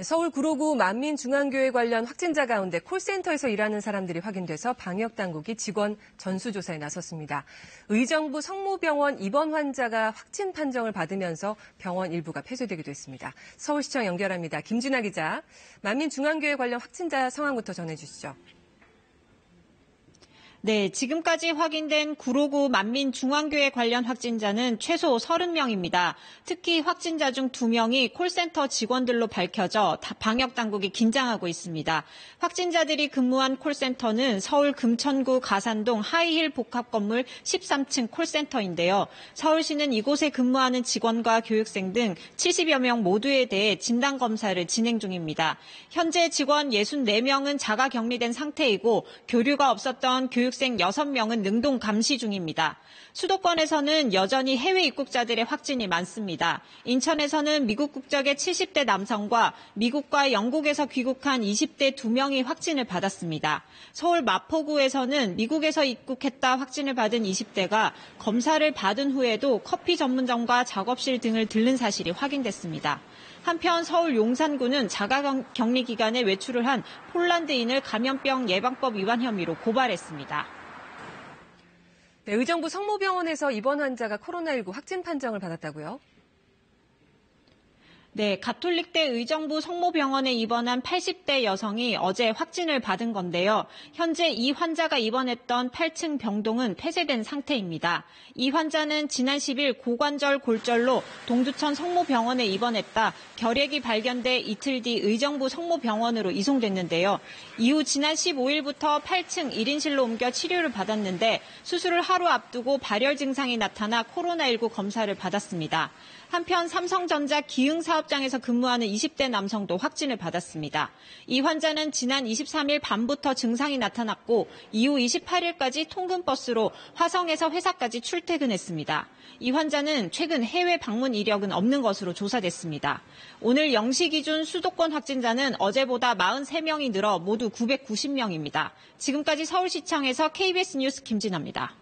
서울 구로구 만민중앙교회 관련 확진자 가운데 콜센터에서 일하는 사람들이 확인돼서 방역당국이 직원 전수조사에 나섰습니다. 의정부 성모병원 입원 환자가 확진 판정을 받으면서 병원 일부가 폐쇄되기도 했습니다. 서울시청 연결합니다. 김진아 기자, 만민중앙교회 관련 확진자 상황부터 전해주시죠. 네, 지금까지 확인된 구로구 만민중앙교회 관련 확진자는 최소 30명입니다. 특히 확진자 중 2명이 콜센터 직원들로 밝혀져 방역당국이 긴장하고 있습니다. 확진자들이 근무한 콜센터는 서울 금천구 가산동 하이힐 복합건물 13층 콜센터인데요. 서울시는 이곳에 근무하는 직원과 교육생 등 70여 명 모두에 대해 진단검사를 진행 중입니다. 현재 직원 64명은 자가 격리된 상태이고 교류가 없었던 교육생 6명은 능동 감시 중입니다. 수도권에서는 여전히 해외 입국자들의 확진이 많습니다. 인천에서는 미국 국적의 70대 남성과 미국과 영국에서 귀국한 20대 2명이 확진을 받았습니다. 서울 마포구에서는 미국에서 입국했다 확진을 받은 20대가 검사를 받은 후에도 커피 전문점과 작업실 등을 들른 사실이 확인됐습니다. 한편 서울 용산구는 자가격리 기간에 외출을 한 폴란드인을 감염병 예방법 위반 혐의로 고발했습니다. 네, 의정부 성모병원에서 입원 환자가 코로나19 확진 판정을 받았다고요? 네, 가톨릭대 의정부 성모병원에 입원한 80대 여성이 어제 확진을 받은 건데요. 현재 이 환자가 입원했던 8층 병동은 폐쇄된 상태입니다. 이 환자는 지난 10일 고관절 골절로 동두천 성모병원에 입원했다 결핵이 발견돼 이틀 뒤 의정부 성모병원으로 이송됐는데요. 이후 지난 15일부터 8층 1인실로 옮겨 치료를 받았는데 수술을 하루 앞두고 발열 증상이 나타나 코로나19 검사를 받았습니다. 한편 삼성전자 기흥 사업장에서 근무하는 20대 남성도 확진을 받았습니다. 이 환자는 지난 23일 밤부터 증상이 나타났고 이후 28일까지 통근버스로 화성에서 회사까지 출퇴근했습니다. 이 환자는 최근 해외 방문 이력은 없는 것으로 조사됐습니다. 오늘 0시 기준 수도권 확진자는 어제보다 43명이 늘어 모두 990명입니다. 지금까지 서울시청에서 KBS 뉴스 김진아입니다.